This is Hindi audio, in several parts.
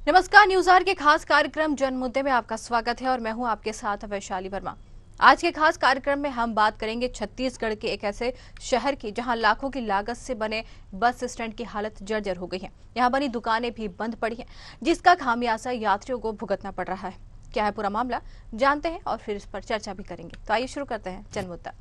नमस्कार, न्यूज आवर के खास कार्यक्रम जन मुद्दे में आपका स्वागत है और मैं हूं आपके साथ वैशाली वर्मा। आज के खास कार्यक्रम में हम बात करेंगे छत्तीसगढ़ के एक ऐसे शहर की जहां लाखों की लागत से बने बस स्टैंड की हालत जर्जर हो गई है। यहां बनी दुकानें भी बंद पड़ी हैं, जिसका खामियाजा यात्रियों को भुगतना पड़ रहा है। क्या है पूरा मामला, जानते हैं और फिर इस पर चर्चा भी करेंगे। तो आइए शुरू करते हैं जन मुद्दा।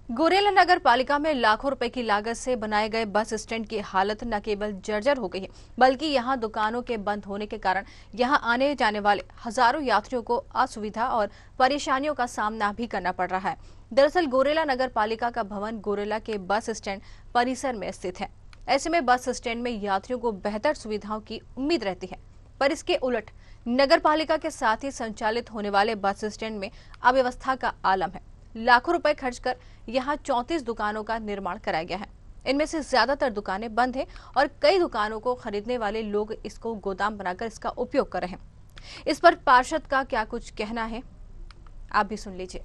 गोरेला नगर पालिका में लाखों रुपए की लागत से बनाए गए बस स्टैंड की हालत न केवल जर्जर हो गई है, बल्कि यहां दुकानों के बंद होने के कारण यहां आने जाने वाले हजारों यात्रियों को असुविधा और परेशानियों का सामना भी करना पड़ रहा है। दरअसल गोरेला नगर पालिका का भवन गोरेला के बस स्टैंड परिसर में स्थित है। ऐसे में बस स्टैंड में यात्रियों को बेहतर सुविधाओं की उम्मीद रहती है, पर इसके उलट नगर पालिका के साथ ही संचालित होने वाले बस स्टैंड में अव्यवस्था का आलम है। लाखों रुपए खर्च कर यहां 34 दुकानों का निर्माण कराया गया है। इनमें से ज्यादातर दुकानें बंद हैं और कई दुकानों को खरीदने वाले लोग इसको गोदाम बनाकर इसका उपयोग कर रहे हैं। इस पर पार्षद का क्या कुछ कहना है, आप भी सुन लीजिए।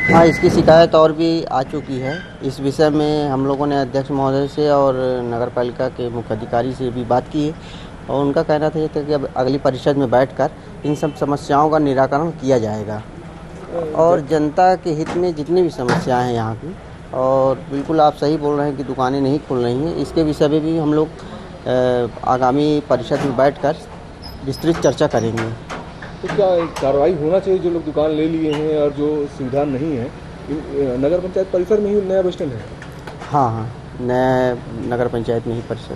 हाँ, इसकी शिकायत और भी आ चुकी है। इस विषय में हम लोगों ने अध्यक्ष महोदय से और नगर पालिका के मुख्य अधिकारी से भी बात की है और उनका कहना था कि अब अगली परिषद में बैठकर इन सब समस्याओं का निराकरण किया जाएगा और जनता के हित में जितनी भी समस्याएं हैं यहाँ की, और बिल्कुल आप सही बोल रहे हैं कि दुकानें नहीं खुल रही हैं, इसके विषय में भी हम लोग आगामी परिषद में बैठकर विस्तृत चर्चा करेंगे। तो क्या कार्रवाई होना चाहिए? जो लोग दुकान ले लिए हैं और जो सुविधा नहीं है, नगर पंचायत परिसर में ही नया बस स्टैंड है? हाँ, नया नगर पंचायत में ही परिसर।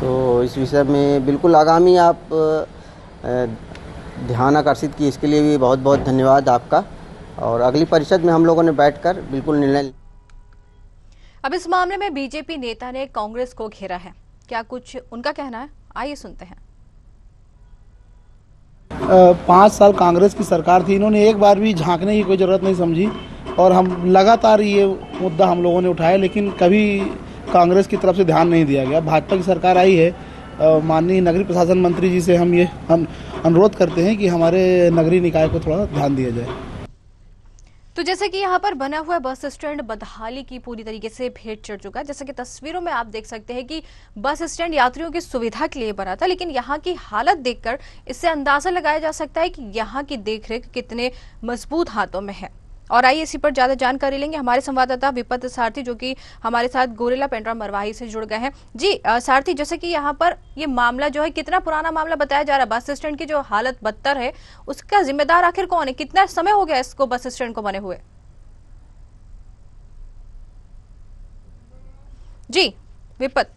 तो इस विषय में बिल्कुल आगामी आप ध्यान आकर्षित किए, इसके लिए भी बहुत बहुत धन्यवाद आपका। और अगली परिषद में हम लोगों ने बैठकर बिल्कुल निर्णय। अब इस मामले में बीजेपी नेता ने कांग्रेस को घेरा है, क्या कुछ उनका कहना है, आइए सुनते हैं। 5 साल कांग्रेस की सरकार थी, इन्होंने एक बार भी झांकने की कोई ज़रूरत नहीं समझी और हम लगातार ये मुद्दा हम लोगों ने उठाया, लेकिन कभी कांग्रेस की तरफ से ध्यान नहीं दिया गया। भाजपा की सरकार आई है, माननीय नगरीय प्रशासन मंत्री जी से हम ये अनुरोध करते हैं कि हमारे नगरीय निकाय को थोड़ा ध्यान दिया जाए। तो जैसे कि यहाँ पर बना हुआ बस स्टैंड बदहाली की पूरी तरीके से भेंट चढ़ चुका है। जैसे कि तस्वीरों में आप देख सकते हैं कि बस स्टैंड यात्रियों की सुविधा के लिए बना था, लेकिन यहाँ की हालत देखकर इससे अंदाजा लगाया जा सकता है कि यहाँ की देखरेख कितने मजबूत हाथों में है। और आइए इसी पर ज्यादा जानकारी लेंगे हमारे संवाददाता विपत सारथी, जो कि हमारे साथ गोरेला पेंड्रा मरवाही से जुड़ गए हैं। जी सारथी, जैसे कि यहाँ पर ये मामला जो है, कितना पुराना मामला बताया जा रहा है? बस स्टैंड की जो हालत बदतर है, उसका जिम्मेदार आखिर कौन है? कितना समय हो गया इसको बस स्टैंड को बने हुए? जी विपत,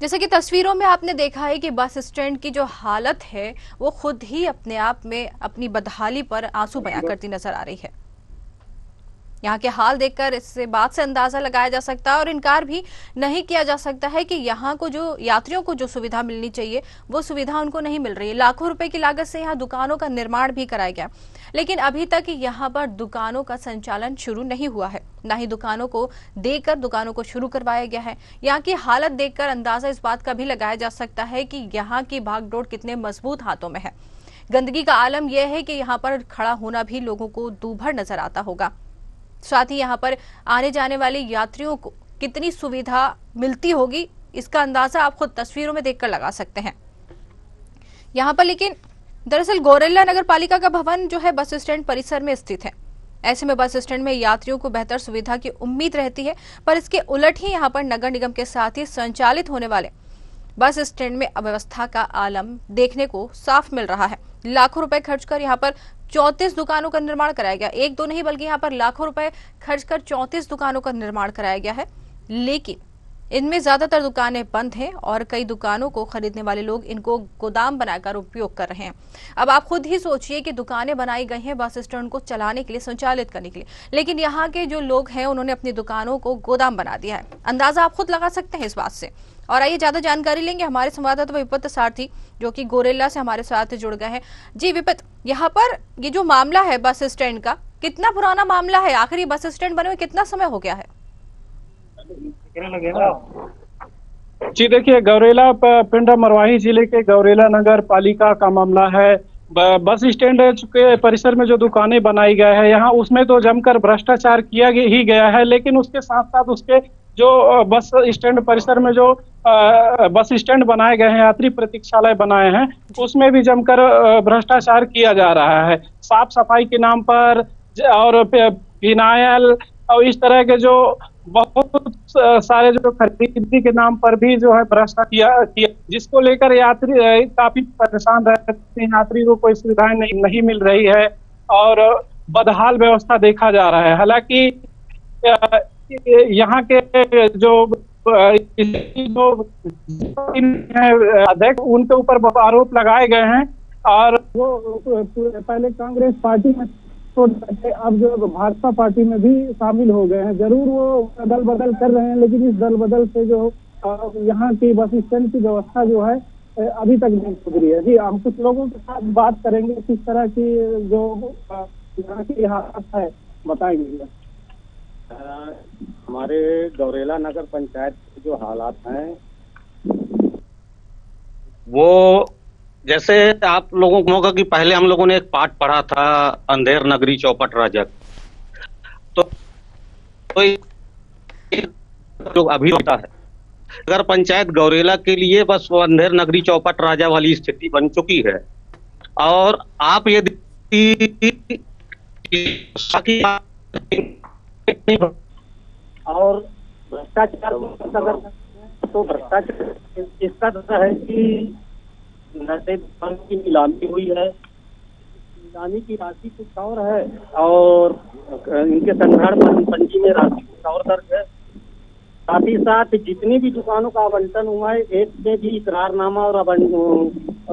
जैसे कि तस्वीरों में आपने देखा है कि बस स्टैंड की जो हालत है वो खुद ही अपने आप में अपनी बदहाली पर आंसू बयां करती नजर आ रही है। यहाँ के हाल देखकर इससे बात से अंदाजा लगाया जा सकता है और इनकार भी नहीं किया जा सकता है कि यहाँ को जो यात्रियों को जो सुविधा मिलनी चाहिए वो सुविधा उनको नहीं मिल रही है। लाखों रुपए की लागत से यहाँ दुकानों का निर्माण भी कराया गया, लेकिन अभी तक यहाँ पर दुकानों का संचालन शुरू नहीं हुआ है, न ही दुकानों को देकर दुकानों को शुरू करवाया गया है। यहाँ की हालत देखकर अंदाजा इस बात का भी लगाया जा सकता है कि यहाँ की भागदौड़ कितने मजबूत हाथों में है। गंदगी का आलम यह है कि यहाँ पर खड़ा होना भी लोगों को दूभर नजर आता होगा। साथ ही यहाँ पर आने जाने वाले यात्रियों को कितनी सुविधा मिलती होगी, इसका अंदाजा आप खुद तस्वीरों में देखकर लगा सकते हैं। यहाँ पर लेकिन दरअसल गोरेला नगर पालिका का भवन जो है बस स्टैंड परिसर में स्थित है। ऐसे में बस स्टैंड में यात्रियों को बेहतर सुविधा की उम्मीद रहती है, पर इसके उलट ही यहाँ पर नगर निगम के साथ ही संचालित होने वाले बस स्टैंड में अव्यवस्था का आलम देखने को साफ मिल रहा है। लाखों रुपए खर्च कर यहाँ पर 34 दुकानों का निर्माण कराया गया, एक दो नहीं बल्कि यहाँ पर लाखों रुपए खर्च कर 34 दुकानों का निर्माण कराया गया है, लेकिन इनमें ज्यादातर दुकानें बंद हैं और कई दुकानों को खरीदने वाले लोग इनको गोदाम बनाकर उपयोग कर रहे हैं। अब आप खुद ही सोचिए कि दुकानें बनाई गई हैं बस स्टैंड को चलाने के लिए, संचालित करने के लिए, लेकिन यहाँ के जो लोग हैं उन्होंने अपनी दुकानों को गोदाम बना दिया है। अंदाजा आप खुद लगा सकते हैं इस बात से। और आइए ज्यादा जानकारी लेंगे हमारे संवाददाता विपत सारथी, जो कि गोरेला से हमारे साथ जुड़ गए हैं। जी विपत, यहाँ पर ये जो मामला है बस स्टैंड का, कितना पुराना मामला है? आखिरी बस स्टैंड बने हुए कितना समय हो गया है? जी देखिए, गौरेला पिंड मरवाही जिले के गौरेला नगर पालिका का मामला है। बस स्टैंड के परिसर में जो दुकानें बनाई गए हैं यहाँ, उसमें तो जमकर भ्रष्टाचार किया ही गया है, लेकिन उसके साथ साथ उसके जो बस स्टैंड परिसर में जो बस स्टैंड बनाए गए हैं, यात्री प्रतीक्षालय बनाए हैं, उसमें भी जमकर भ्रष्टाचार किया जा रहा है। साफ सफाई के नाम पर और फिनाइल और इस तरह के जो बहुत सारे जो खरीदी के नाम पर भी जो है भ्रष्टाचार किया, जिसको लेकर यात्री काफी परेशान रहते हैं। यात्री को कोई सुविधाएं नहीं मिल रही है और बदहाल व्यवस्था देखा जा रहा है। हालांकि यहाँ के जो अध्यक्ष, उनके ऊपर आरोप लगाए गए हैं और वो पहले कांग्रेस पार्टी में अब जो भाजपा पार्टी में भी शामिल हो गए हैं। जरूर वो दल बदल कर रहे हैं, लेकिन इस दल बदल से जो यहाँ की बस स्टैंड की व्यवस्था जो है अभी तक नहीं सुधरी है। जी, हम कुछ लोगों के साथ बात करेंगे, किस तरह की जो यहाँ की हालत है बताएंगे। हमारे गौरेला नगर पंचायत के जो हालात हैं वो, जैसे आप लोगों को होगा कि पहले हम लोगों ने एक पाठ पढ़ा था, अंधेर नगरी चौपट राजा, तो जो अभी होता है नगर पंचायत गौरेला के लिए बस वो अंधेर नगरी चौपट राजा वाली स्थिति बन चुकी है। और आप ये और भ्रष्टाचार अगर तो भ्रष्टाचार इसका तो है कि नशे की नीलामी हुई है, नीलामी की राशि कुछ और है और इनके संग्रहण पंजी में राशि कुछ और दर्ज है। साथ ही साथ जितनी भी दुकानों का आवंटन हुआ है, एक में भी इकरारनामा और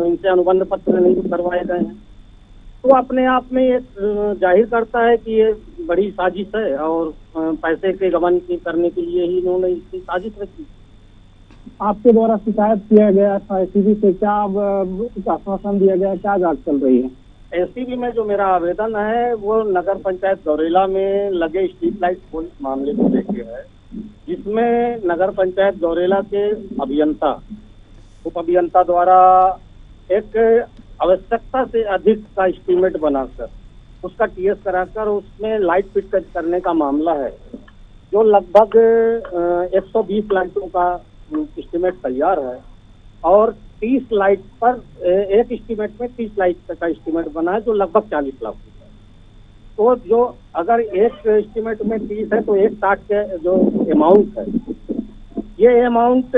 इनसे अनुबंध पत्र नहीं करवाए गए हैं, तो अपने आप में ये जाहिर करता है कि ये बड़ी साजिश है और पैसे के गबन करने के लिए ही इन्होंने इसकी साजिश रखी। आपके द्वारा शिकायत किया गया था एसीबी से, क्या आश्वासन दिया गया, क्या जांच चल रही है? एसीबी में जो मेरा आवेदन है वो नगर पंचायत गौरेला में लगे स्ट्रीट लाइट पोल मामले को लेके है, जिसमें नगर पंचायत गौरेला के अभियंता, उप अभियंता द्वारा एक आवश्यकता से अधिक का एस्टीमेट बनाकर उसका टीएस कराकर उसमें लाइट फिट करने का मामला है, जो लगभग 120 लाइटों का एस्टीमेट तैयार है और 30 लाइट पर एक एस्टीमेट में 30 लाइट का एस्टीमेट बना है, जो लगभग 40 लाख रुपए। तो जो अगर एक एस्टीमेट में 30 है तो 160 के जो अमाउंट है, ये अमाउंट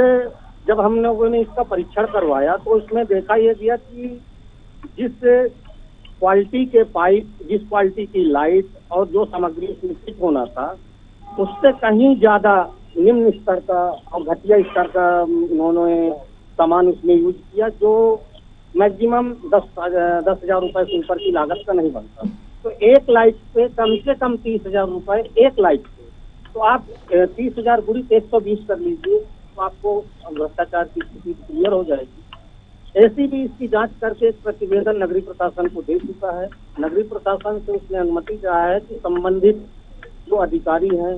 जब हम लोगों ने इसका परीक्षण करवाया तो उसमें देखा यह गया कि जिस क्वालिटी के पाइप, जिस क्वालिटी की लाइट और जो सामग्री उसमें फिट होना था, उससे कहीं ज्यादा निम्न स्तर का और घटिया स्तर का इन्होंने सामान उसमें यूज किया, जो मैक्सिमम 10,000 रुपए से ऊपर की लागत का नहीं बनता। तो एक लाइट पे कम से कम 30,000 रुपए एक लाइट पे, तो आप 30,000 गुणी 120 कर लीजिए तो आपको भ्रष्टाचार की स्थिति क्लियर हो जाएगी। एसीबी इसकी जांच करके एक प्रतिवेदन नगरीय प्रशासन को दे चुका है। नगरीय प्रशासन से उसने अनुमति चाहा है कि संबंधित जो अधिकारी हैं,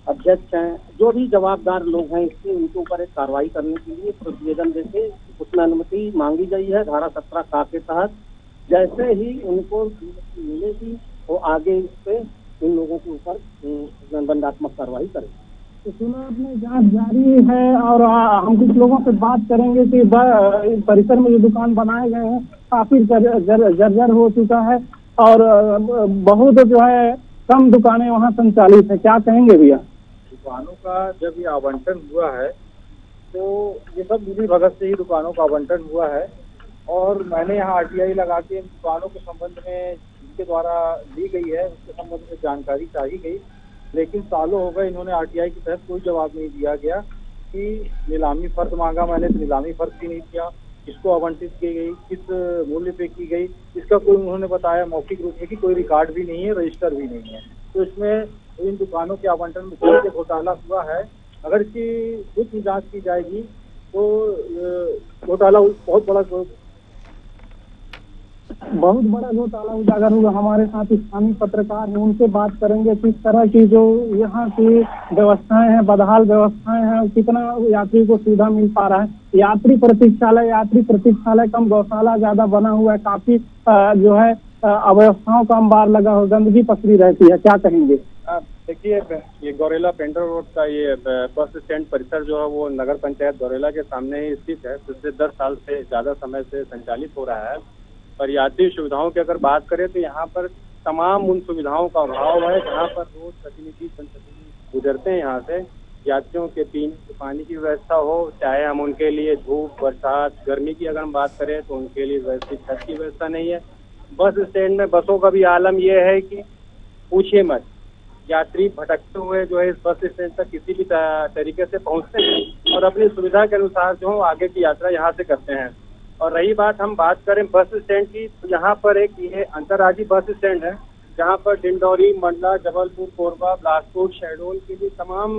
अध्यक्ष हैं, जो भी जवाबदार लोग हैं इसके, उनके ऊपर एक कार्रवाई करने के लिए प्रतिवेदन देके उसमें अनुमति मांगी गई है धारा 17 का के तहत। जैसे ही उनको मिलेगी वो आगे इस पे इन लोगों के ऊपर दंडात्मक कार्रवाई करेंगे। तो सुना आपने, जांच जारी है और हम कुछ लोगों से बात करेंगे कि परिसर में जो दुकान बनाए गए हैं काफी जर्जर हो चुका है और बहुत जो है कम दुकानें वहाँ संचालित है, क्या कहेंगे भैया? दुकानों का जब ये आवंटन हुआ है तो ये सब मिली भगत से ही दुकानों का आवंटन हुआ है और मैंने यहाँ आरटीआई लगा के इन दुकानों के संबंध में जिनके द्वारा ली गई है उसके संबंध में जानकारी चाहिए गई, लेकिन सालों हो गए इन्होंने आरटीआई के तहत कोई जवाब नहीं दिया गया कि नीलामी फर्द मांगा, मैंने तो नीलामी फर्द भी नहीं किया, किसको आवंटित की गई, किस मूल्य पे की गई, इसका कोई उन्होंने बताया मौखिक रूप में कि कोई रिकॉर्ड भी नहीं है, रजिस्टर भी नहीं है। तो इसमें इन दुकानों के आवंटन में कोई घोटाला हुआ है, अगर इसकी कुछ जांच की जाएगी तो घोटाला बहुत बड़ा बहुत बड़ा घोटाला उजागर हुआ। हमारे साथ स्थानीय पत्रकार हैं, उनसे बात करेंगे किस तरह की जो यहाँ की व्यवस्थाएं हैं, बदहाल व्यवस्थाएं हैं, कितना यात्री को सुविधा मिल पा रहा है। यात्री प्रतीक्षालय कम, गौशाला ज्यादा बना हुआ है, काफी जो है अव्यवस्थाओं का अंबार लगा हो, गंदगी पसरी रहती है, क्या कहेंगे? देखिए, ये गौरेला पेंड्रा रोड का ये बस स्टैंड परिसर जो है वो नगर पंचायत गौरेला के सामने ही स्थित है। पिछले 10 साल से ज्यादा समय से संचालित हो रहा है। पर यात्री सुविधाओं की अगर बात करें तो यहाँ पर तमाम उन सुविधाओं का अभाव है जहाँ पर रोज जनप्रतिनिधि गुजरते हैं यहाँ से। यात्रियों के पीने पानी की व्यवस्था हो, चाहे हम उनके लिए धूप, बरसात, गर्मी की अगर हम बात करें तो उनके लिए व्यवस्थित छत की व्यवस्था नहीं है। बस स्टैंड में बसों का भी आलम यह है कि पूछिए मत, यात्री भटकते हुए जो है इस बस स्टैंड तक किसी भी तरीके से पहुंचते हैं और अपनी सुविधा के अनुसार जो आगे की यात्रा यहाँ से करते हैं। और रही बात, हम बात करें बस स्टैंड की, तो यहाँ पर एक ये अंतर्राज्यीय बस स्टैंड है जहाँ पर डिंडौरी, मंडला, जबलपुर, कोरबा, बिलासपुर, शहडोल के लिए तमाम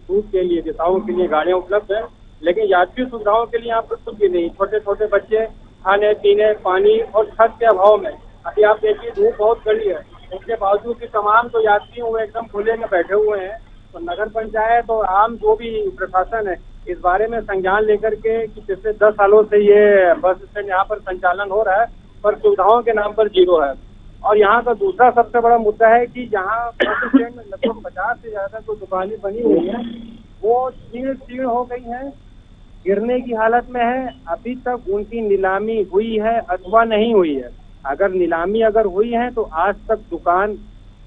रूट के लिए, दिशाओं के लिए गाड़ियाँ उपलब्ध है। लेकिन यात्री सुविधाओं के लिए यहाँ पर कुछ भी नहीं। छोटे छोटे बच्चे खाने पीने, पानी और छत के अभाव में, अभी आप देखिए धूप बहुत कड़ी है, उसके बावजूद भी तमाम तो यात्री हुए एकदम खुले में बैठे हुए हैं। तो नगर पंचायत और आम जो भी प्रशासन है इस बारे में संज्ञान लेकर के कि पिछले 10 सालों से ये बस स्टैंड यहाँ पर संचालन हो रहा है पर सुविधाओं के नाम पर जीरो है। और यहाँ का दूसरा सबसे बड़ा मुद्दा है कि यहाँ बस स्टैंड में लगभग 50 से ज्यादा जो दुकानें बनी हुई है वो जीर्ण हो गई है, गिरने की हालत में है। अभी तक उनकी नीलामी हुई है अथवा नहीं हुई है। अगर नीलामी हुई है तो आज तक दुकान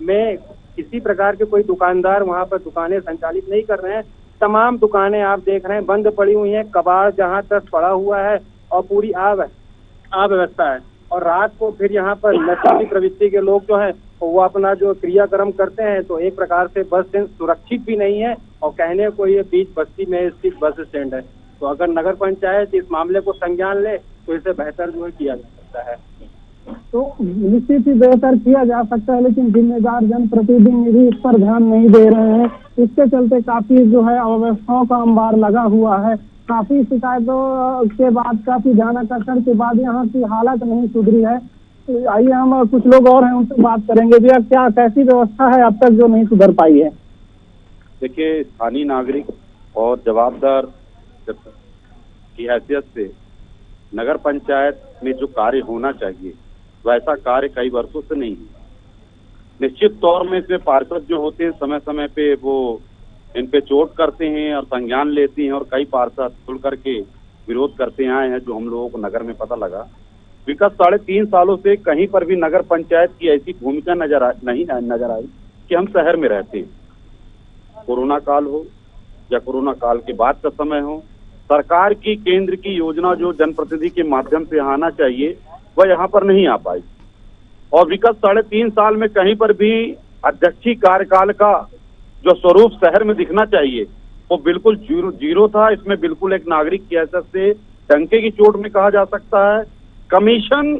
में किसी प्रकार के कोई दुकानदार वहां पर दुकानें संचालित नहीं कर रहे हैं। तमाम दुकानें आप देख रहे हैं बंद पड़ी हुई हैं, कबाड़ जहां तक पड़ा हुआ है और पूरी अव्यवस्था है। और रात को फिर यहाँ पर नशे की प्रवृत्ति के लोग जो है वो अपना जो क्रियाक्रम करते हैं, तो एक प्रकार से बस स्टैंड सुरक्षित भी नहीं है और कहने को ये बीच बस्ती में स्थित बस स्टैंड है। तो अगर नगर पंचायत इस मामले को संज्ञान ले तो इसे बेहतर जो है किया जा सकता है। तो निश्चित ही बेहतर किया जा सकता है, लेकिन जिम्मेदार जनप्रतिनिधि इस पर ध्यान नहीं दे रहे हैं। इसके चलते काफी जो है अव्यवस्थाओं का अंबार लगा हुआ है। काफी शिकायतों के बाद, काफी ध्यानाकर्षण के बाद यहाँ की हालत नहीं सुधरी है। तो आइए हम कुछ लोग और हैं उनसे बात करेंगे। भैया, क्या कैसी व्यवस्था है अब तक जो नहीं सुधर पाई है? देखिए, स्थानीय नागरिक और जवाबदार की हैसियत से नगर पंचायत में जो कार्य होना चाहिए वैसा कार्य कई वर्षों से नहीं है। निश्चित तौर में इसमें पार्षद जो होते हैं समय समय पे वो इन पे चोट करते हैं और संज्ञान लेते हैं और कई पार्षद खुल करके विरोध करते आए हैं, जो हम लोगों को नगर में पता लगा। विगत 3.5 सालों से कहीं पर भी नगर पंचायत की ऐसी भूमिका नजर आई कि हम शहर में रहते हैं। कोरोना काल हो या कोरोना काल के बाद का समय हो, सरकार की केंद्र की योजना जो जनप्रतिनिधि के माध्यम से आना चाहिए वह यहाँ पर नहीं आ पाई। और विगत 3.5 साल में कहीं पर भी अध्यक्षीय कार्यकाल का जो स्वरूप शहर में दिखना चाहिए वो बिल्कुल जीरो था। इसमें बिल्कुल एक नागरिक की हैसियत से डंके की चोट में कहा जा सकता है, कमीशन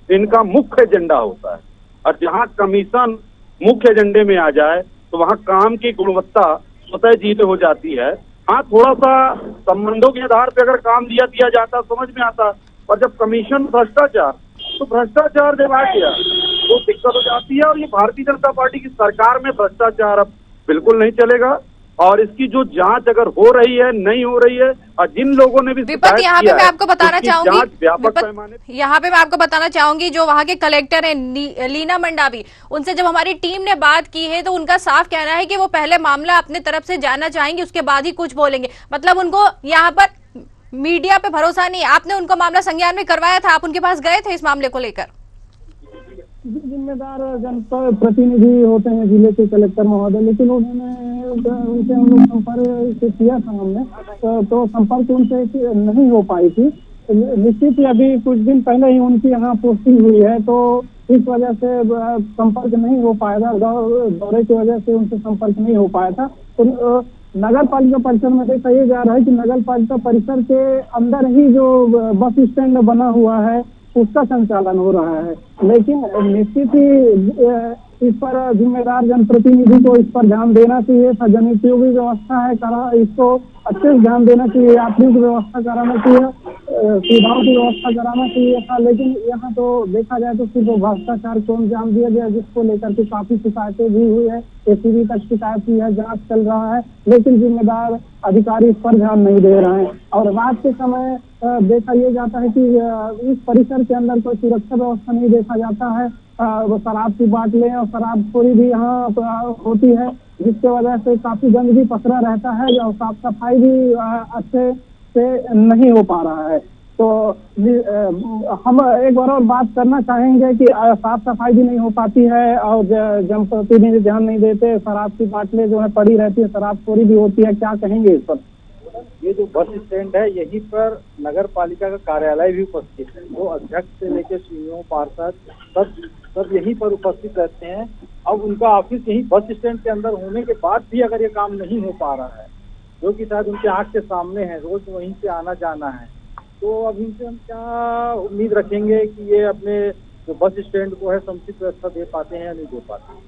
इनका मुख्य एजेंडा होता है। और जहाँ कमीशन मुख्य एजेंडे में आ जाए तो वहाँ काम की गुणवत्ता स्वतः जीरो हो जाती है। हाँ, थोड़ा सा संबंधों के आधार पर अगर काम दिया जाता समझ में आता, और जब कमीशन भ्रष्टाचार, तो भ्रष्टाचार जब आ गया तो दिक्कत हो जाती है। और ये भारतीय जनता पार्टी की सरकार में भ्रष्टाचार अब बिल्कुल नहीं चलेगा। और इसकी जो जांच अगर हो रही है, नहीं हो रही है, और जिन लोगों ने भी विपत, यहाँ पे मैं आपको बताना चाहूंगी, व्यापक पैमाने यहाँ पे मैं आपको बताना चाहूंगी जो वहाँ के कलेक्टर हैं लीना मंडावी, उनसे जब हमारी टीम ने बात की है तो उनका साफ कहना है कि वो पहले मामला अपने तरफ से जानना चाहेंगे, उसके बाद ही कुछ बोलेंगे। मतलब उनको यहाँ पर मीडिया पे भरोसा नहीं। आपने उनको मामला संज्ञान में करवाया था, आप उनके पास गए थे इस मामले को लेकर? जिम्मेदार जनप्रतिनिधि होते हैं जिले के कलेक्टर महोदय, लेकिन उनसे हम लोग संपर्क किया था हमने, तो संपर्क उनसे नहीं हो पाई थी। निश्चित ही अभी कुछ दिन पहले ही उनकी यहाँ पोस्टिंग हुई है, तो इस वजह से संपर्क नहीं हो पाया था। दौरे की वजह से उनसे संपर्क नहीं हो पाया था। तो नगर पालिका परिसर में देखा ये जा रहा है कि नगर पालिका परिसर के अंदर ही जो बस स्टैंड बना हुआ है उसका संचालन हो रहा है। लेकिन निश्चित ही इस पर जिम्मेदार जनप्रतिनिधि को इस पर ध्यान देना चाहिए। सार्वजनिक जो भी व्यवस्था है करा इसको अच्छे से ध्यान देना चाहिए, यात्रियों की व्यवस्था कराना चाहिए, सुविधाओं की व्यवस्था कराना चाहिए था। लेकिन यहाँ तो देखा जाए तो सिर्फ भ्रष्टाचार को अंजाम दिया गया, जिसको लेकर के काफी शिकायतें भी हुई है, एसीबी तक शिकायत की है, जांच चल रहा है, लेकिन जिम्मेदार अधिकारी इस पर ध्यान नहीं दे रहे हैं। और रात के समय देखा ये जाता है कि इस परिसर के अंदर कोई सुरक्षा व्यवस्था नहीं देखा जाता है। वो शराब की बाटलें और शराबखोरी भी यहाँ होती है, जिसके वजह से काफी गंदगी पसरा रहता है और साफ सफाई भी अच्छे से नहीं हो पा रहा है। तो हम एक बार और बात करना चाहेंगे कि साफ सफाई भी नहीं हो पाती है और जनप्रतिनिधि ध्यान नहीं देते, शराब की बाटलें जो है पड़ी रहती है, शराबखोरी भी होती है, क्या कहेंगे इस पर? ये जो बस स्टैंड है यहीं पर नगर पालिका का कार्यालय भी उपस्थित है। वो अध्यक्ष से लेकर सीईओ, पार्षद सब यहीं पर उपस्थित रहते हैं। अब उनका ऑफिस यहीं बस स्टैंड के अंदर होने के बाद भी अगर ये काम नहीं हो पा रहा है, जो कि शायद उनके आंख के सामने है, रोज वहीं से आना जाना है, तो अब इनसे हम क्या उम्मीद रखेंगे कि ये अपने जो बस स्टैंड को है समुचित व्यवस्था दे पाते हैं या नहीं दे पाते।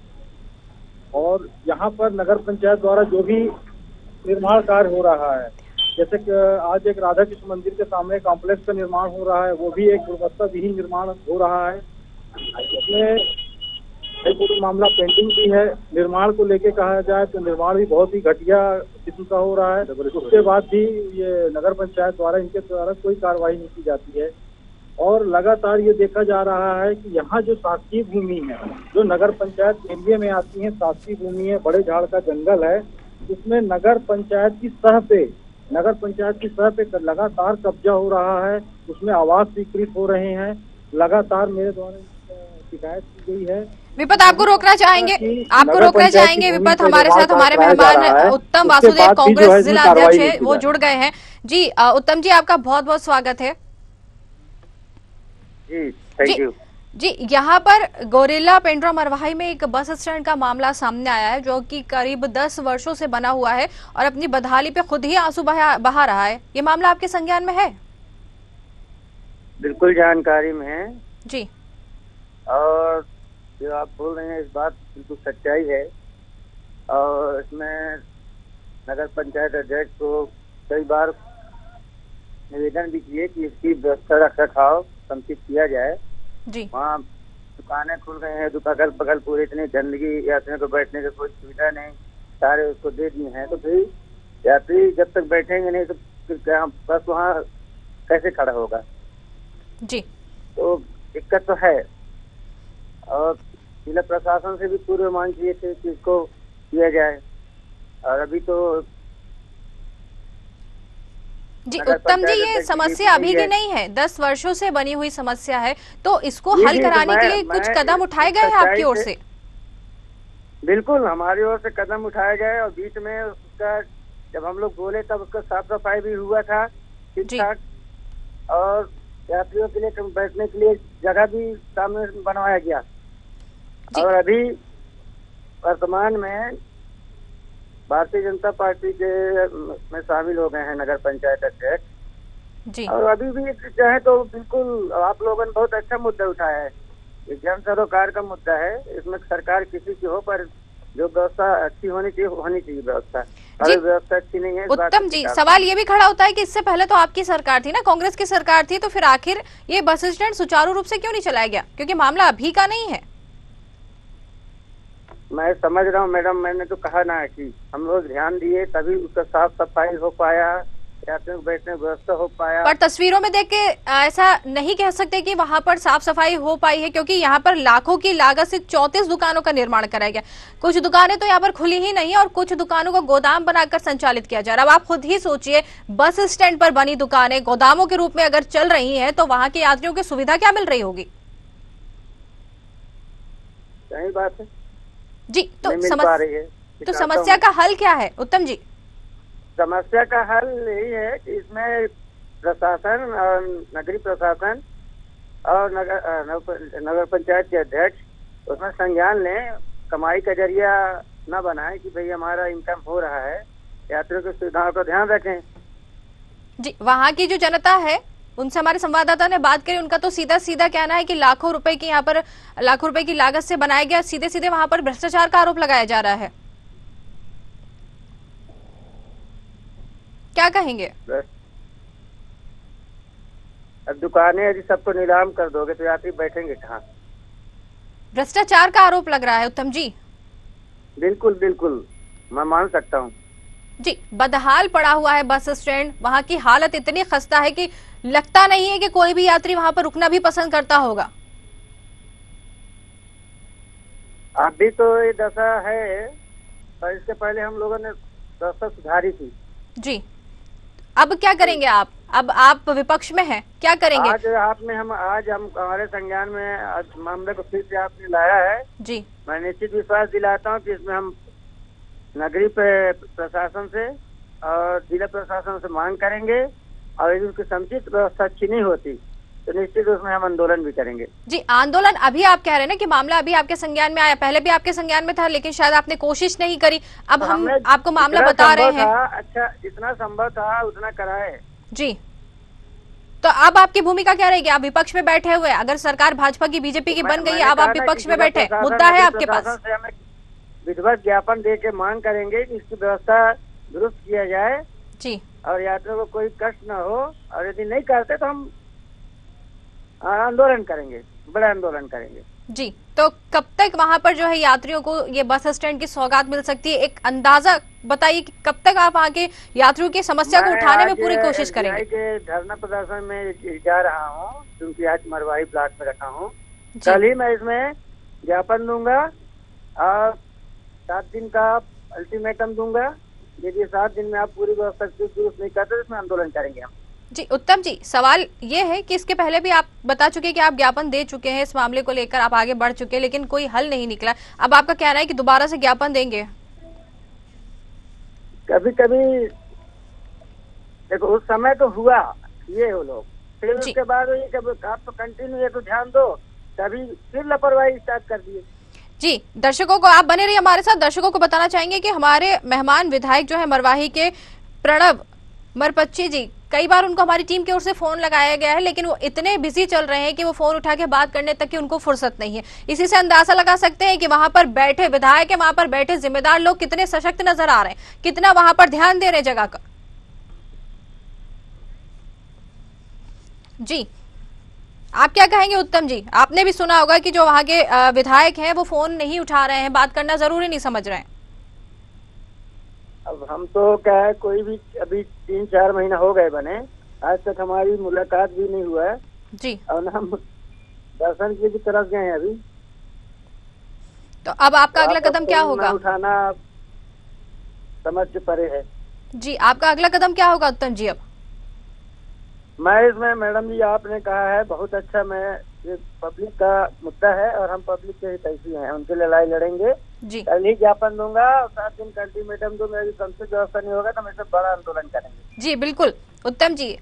और यहाँ पर नगर पंचायत द्वारा जो भी निर्माण कार्य हो रहा है, जैसे कि आज एक राधा कृष्ण मंदिर के सामने कॉम्प्लेक्स का निर्माण हो रहा है, वो भी एक गुणवत्ता विहीन निर्माण हो रहा है। इसमें एक मामला पेंटिंग भी है। निर्माण को लेके कहा जाए तो निर्माण भी बहुत ही घटिया किस्म का हो रहा है। उसके बाद भी ये नगर पंचायत द्वारा इनके द्वारा कोई कार्रवाई नहीं की जाती है। और लगातार ये देखा जा रहा है कि यहाँ जो शासकीय भूमि है, जो नगर पंचायत एरिया में आती है, शासकीय भूमि है, बड़े झाड़ का जंगल है, उसमें नगर पंचायत की सतह पे लगातार कब्जा हो रहा है। उसमें आवास स्वीकृत हो रहे हैं। लगातार मेरे द्वारा शिकायत की गई है। विपत आपको रोकना चाहेंगे, विपत हमारे साथ हमारे मेहमान उत्तम वासुदेव कांग्रेस जिला अध्यक्ष है, वो जुड़ गए हैं। जी उत्तम जी, आपका बहुत बहुत स्वागत है। जी थैंक यू। जी, यहाँ पर गौरेला पेंड्रा मरवाही में एक बस स्टैंड का मामला सामने आया है, जो कि करीब 10 वर्षों से बना हुआ है और अपनी बदहाली पे खुद ही आंसू बहा रहा है। ये मामला आपके संज्ञान में है? बिल्कुल जानकारी में है जी। और जो आप बोल रहे हैं इस बात बिल्कुल सच्चाई है। और इसमें नगर पंचायत अध्यक्ष को कई बार निवेदन भी किए कि इसकी व्यवस्था रख रखाव समुचित किया जाए जी। वहाँ दुकानें खुल गए हैं, अगल बगल पूरे इतनी गंदगी, यात्रियों को बैठने की कोई सुविधा नहीं, सारे उसको दे दिए हैं। तो फिर यात्री जब तक बैठेंगे नहीं तो फिर क्या बस वहाँ कैसे खड़ा होगा जी? तो दिक्कत तो है। और जिला प्रशासन से भी पूर्व मांग किए थे कि इसको किया जाए। और अभी तो जी उत्तम जी, ये समस्या अभी की नहीं है, 10 वर्षों से बनी हुई समस्या है, तो इसको हल कराने के लिए कुछ कदम उठाए गए हैं आपकी ओर से? बिल्कुल हमारी ओर से कदम उठाए गए। और बीच में उसका जब हम लोग बोले तब उसका साफ सफाई भी हुआ था ठीक ठाक। और यात्रियों के लिए बैठने के लिए जगह भी सामने बनवाया गया। और अभी वर्तमान में भारतीय जनता पार्टी के में शामिल हो गए हैं नगर पंचायत अध्यक्ष जी। और अभी भी चाहे तो बिल्कुल आप लोगों ने बहुत अच्छा मुद्दा उठाया है। ये जन सरोकार का मुद्दा है। इसमें सरकार किसी की हो, पर जो व्यवस्था अच्छी होनी चाहिए व्यवस्था। अरे व्यवस्था अच्छी नहीं है। उत्तम जी, सवाल ये भी खड़ा होता है कि इससे पहले तो आपकी सरकार थी ना, कांग्रेस की सरकार थी, तो फिर आखिर ये बस स्टैंड सुचारू रूप से क्यों नहीं चलाया गया? क्योंकि मामला अभी का नहीं है। मैं समझ रहा हूँ मैडम, मैंने तो कहा ना कि हम लोग ध्यान दिए तभी उसका साफ सफाई हो पाया, यात्रियों को बैठने व्यवस्था हो पाया। पर तस्वीरों में देख के ऐसा नहीं कह सकते कि वहां पर साफ सफाई हो पाई है, क्योंकि यहाँ पर लाखों की लागत से 34 दुकानों का निर्माण कराया गया। कुछ दुकानें तो यहाँ पर खुली ही नहीं और कुछ दुकानों को गोदाम बनाकर संचालित किया जा रहा है। अब आप खुद ही सोचिए, बस स्टैंड पर बनी दुकानें गोदामों के रूप में अगर चल रही है तो वहाँ के यात्रियों की सुविधा क्या मिल रही होगी? सही बात है जी। तो समस्या का हल क्या है उत्तम जी? समस्या का हल यही है कि इसमें प्रशासन और नगरीय प्रशासन और नगर पंचायत के अध्यक्ष उसमें संज्ञान लें, कमाई का जरिया न बनाए कि भाई हमारा इनकम हो रहा है, यात्रियों की सुविधाओं का ध्यान रखें। जी, वहाँ की जो जनता है उनसे हमारे संवाददाता ने बात करी, उनका तो सीधा सीधा कहना है कि लाखों रुपए की लागत से बनाया गया, सीधे सीधे वहां पर भ्रष्टाचार का आरोप लगाया जा रहा है। क्या कहेंगे? अब दुकानें यदि सबको नीलाम कर दोगे तो यात्री बैठेंगे कहाँ? भ्रष्टाचार का आरोप लग रहा है उत्तम जी। बिल्कुल बिल्कुल, मैं मान सकता हूँ जी। बदहाल पड़ा हुआ है बस स्टैंड, वहां की हालत इतनी खस्ता है कि लगता नहीं है कि कोई भी यात्री वहां पर रुकना भी पसंद करता होगा। अभी तो ये दशा है, पर इसके पहले हम लोगों ने दशा सुधारी थी जी। अब क्या करेंगे आप? अब आप विपक्ष में हैं, क्या करेंगे? आज हम हमारे संज्ञान में आज मामले को फिर से आपने लाया है जी। मैं निश्चित विश्वास दिलाता हूँ कि इसमें हम नगरीय प्रशासन से और जिला प्रशासन से मांग करेंगे, और यदि उसकी समुचित व्यवस्था अच्छी नहीं होती तो निश्चित उसमें हम आंदोलन भी करेंगे जी। आंदोलन अभी आप कह रहे हैं ना कि मामला अभी आपके संज्ञान में आया, पहले भी आपके संज्ञान में था लेकिन शायद आपने कोशिश नहीं करी। अब हम आपको मामला बता रहे हैं। अच्छा, जितना संभव था उतना कराए जी। तो अब आपकी भूमिका क्या रहेगी? आप विपक्ष में बैठे हुए, अगर सरकार भाजपा की बीजेपी की बन गई, अब आप विपक्ष में बैठे, मुद्दा है आपके पास। विधिवत ज्ञापन दे के मांग करेंगे कि इसकी व्यवस्था दुरुस्त किया जाए जी, और यात्रियों को कोई कष्ट न हो, और यदि नहीं करते तो हम आंदोलन करेंगे, बड़ा आंदोलन करेंगे जी। तो कब तक वहां पर जो है यात्रियों को ये बस स्टैंड की सौगात मिल सकती है? एक अंदाजा बताइए कि कब तक आप वहाँ के यात्रियों की समस्या को उठाने में पूरी कोशिश करेंगे? के धरना प्रदर्शन में जा रहा हूँ, क्योंकि आज मरवाही प्लाट में रखा हूँ। कल ही मैं इसमें ज्ञापन दूंगा और 7 दिन का अल्टीमेटम दूंगा। यदि 7 दिन में आप पूरी व्यवस्था दुरुस्त नहीं करते तो इसमें आंदोलन करेंगे हम जी। उत्तम जी, सवाल ये है कि इसके पहले भी आप बता चुके कि आप ज्ञापन दे चुके हैं, इस मामले को लेकर आप आगे बढ़ चुके हैं, लेकिन कोई हल नहीं निकला। अब आपका कहना है कि दोबारा से ज्ञापन देंगे? कभी कभी देखो, उस समय तो हुआ ये हो लोग, फिर उसके बाद आप तो कंटिन्यू ये तो ध्यान दो, तभी फिर लापरवाही स्टार्ट कर दिए जी। दर्शकों को आप बने रहिए हमारे साथ। दर्शकों को बताना चाहेंगे कि हमारे मेहमान विधायक जो है मरवाही के प्रणव मरपच्ची जी, कई बार उनको हमारी टीम की ओर से फोन लगाया गया है, लेकिन वो इतने बिजी चल रहे हैं कि वो फोन उठा के बात करने तक की उनको फुर्सत नहीं है। इसी से अंदाजा लगा सकते हैं कि वहां पर बैठे विधायक है, वहां पर बैठे जिम्मेदार लोग कितने सशक्त नजर आ रहे हैं, कितना वहां पर ध्यान दे रहे जगह का जी। आप क्या कहेंगे उत्तम जी? आपने भी सुना होगा कि जो वहां के विधायक हैं वो फोन नहीं उठा रहे हैं, बात करना जरूरी नहीं समझ रहे हैं। अब हम तो क्या है, कोई भी अभी 3-4 महीना हो गए बने, आज तक हमारी मुलाकात भी नहीं हुआ है जी, और हम दर्शन की भी तरफ गए हैं अभी। तो अब आपका अगला कदम क्या होगा? उठाना समझ के परे है जी। आपका अगला कदम क्या होगा उत्तम जी? अब मैं इसमें मैडम जी, आपने कहा है बहुत अच्छा, मैं ये पब्लिक का मुद्दा है और हम पब्लिक के हितैषी हैं, उनके लड़ाई लड़ेंगे जी। कल ही ज्ञापन दूंगा, 7 दिन का अल्टीमेटम दूंगा। यदि संसद व्यवस्था नहीं होगा तो हम इससे बड़ा आंदोलन करेंगे जी। बिल्कुल उत्तम जी,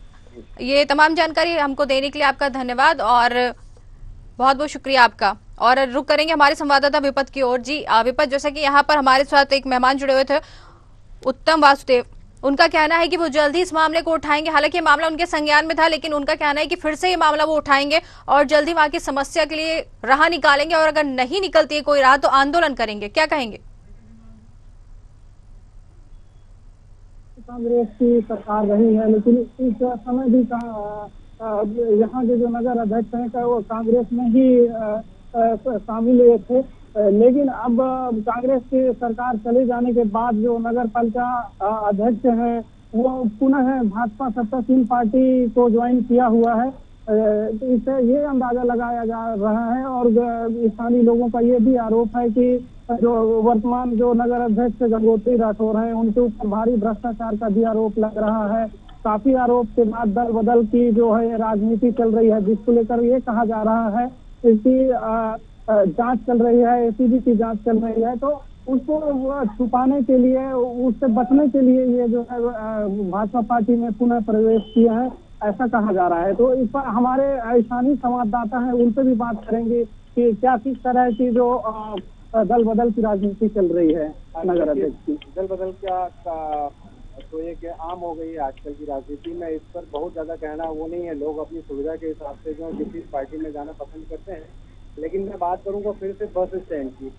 ये तमाम जानकारी हमको देने के लिए आपका धन्यवाद और बहुत बहुत शुक्रिया आपका। और रुक करेंगे हमारे संवाददाता विपत की ओर जी। विपत, जैसा कि यहाँ पर हमारे साथ एक मेहमान जुड़े हुए थे उत्तम वासुदेव, उनका कहना है कि वो जल्द ही इस मामले को उठाएंगे। हालांकि ये मामला उनके संज्ञान में था, लेकिन उनका कहना है कि फिर से ये मामला वो उठाएंगे और जल्द ही वहां की समस्या के लिए राह निकालेंगे, और अगर नहीं निकलती है कोई राह तो आंदोलन करेंगे। क्या कहेंगे? कांग्रेस की सरकार रही है, लेकिन इस समय भी यहाँ के जो नगर अध्यक्ष हैं वो कांग्रेस में ही शामिल थे, लेकिन अब कांग्रेस की सरकार चले जाने के बाद जो नगर पालिका अध्यक्ष हैं वो पुनः भाजपा सत्तासीन पार्टी को ज्वाइन किया हुआ है। इससे ये अंदाजा लगाया जा रहा है और स्थानीय लोगों का ये भी आरोप है कि जो वर्तमान जो नगर अध्यक्ष गंगोत्री राठौर हैं उनके ऊपर भारी भ्रष्टाचार का भी आरोप लग रहा है। काफी आरोप के बाद दल बदल की जो है राजनीति चल रही है, जिसको लेकर ये कहा जा रहा है इसकी जांच चल रही है, एसीबी की जांच चल रही है, तो उसको छुपाने के लिए, उससे बचने के लिए ये जो है भाजपा पार्टी में पुनः प्रवेश किया है, ऐसा कहा जा रहा है। तो इस पर हमारे स्थानीय संवाददाता हैं, उनसे भी बात करेंगे कि क्या किस तरह की जो दल बदल की राजनीति चल रही है नगर अध्यक्ष की। दल बदल क्या तो ये क्या आम हो गई है आजकल की राजनीति में। इस पर बहुत ज्यादा कहना वो नहीं है, लोग अपनी सुविधा के हिसाब से जो किसी पार्टी में जाना पसंद करते हैं। लेकिन मैं बात करूंगा फिर से बस स्टैंड की।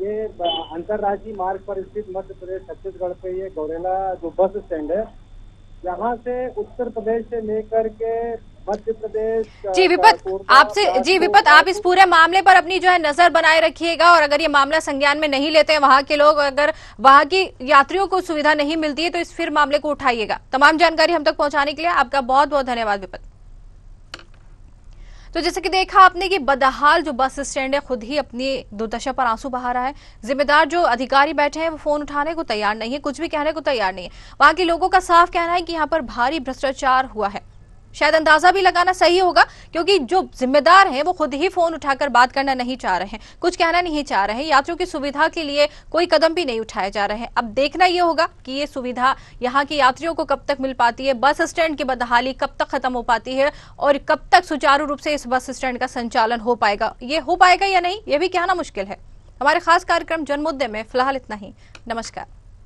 ये अंतर्राज्यीय मार्ग पर स्थित मध्य प्रदेश छत्तीसगढ़ पे ये गौरेला जो बस स्टैंड है, यहाँ से उत्तर प्रदेश से लेकर के मध्य प्रदेश। जी विपत आप इस पूरे मामले पर अपनी जो है नजर बनाए रखिएगा, और अगर ये मामला संज्ञान में नहीं लेते हैं वहां के लोग, अगर वहां की यात्रियों को सुविधा नहीं मिलती है, तो इस फिर मामले को उठाइएगा। तमाम जानकारी हम तक पहुंचाने के लिए आपका बहुत बहुत धन्यवाद विपत। तो जैसे कि देखा आपने कि बदहाल जो बस स्टैंड है खुद ही अपनी दुर्दशा पर आंसू बहा रहा है। जिम्मेदार जो अधिकारी बैठे हैं वो फोन उठाने को तैयार नहीं है, कुछ भी कहने को तैयार नहीं है। वहां के लोगों का साफ कहना है कि यहाँ पर भारी भ्रष्टाचार हुआ है। शायद अंदाजा भी लगाना सही होगा, क्योंकि जो जिम्मेदार हैं वो खुद ही फोन उठाकर बात करना नहीं चाह रहे हैं, कुछ कहना नहीं चाह रहे हैं। यात्रियों की सुविधा के लिए कोई कदम भी नहीं उठाए जा रहे हैं। अब देखना यह होगा कि ये सुविधा यहाँ के यात्रियों को कब तक मिल पाती है, बस स्टैंड की बदहाली कब तक खत्म हो पाती है, और कब तक सुचारू रूप से इस बस स्टैंड का संचालन हो पाएगा। ये हो पाएगा या नहीं, ये भी कहना मुश्किल है। हमारे खास कार्यक्रम जनमुद्दे में फिलहाल इतना ही। नमस्कार।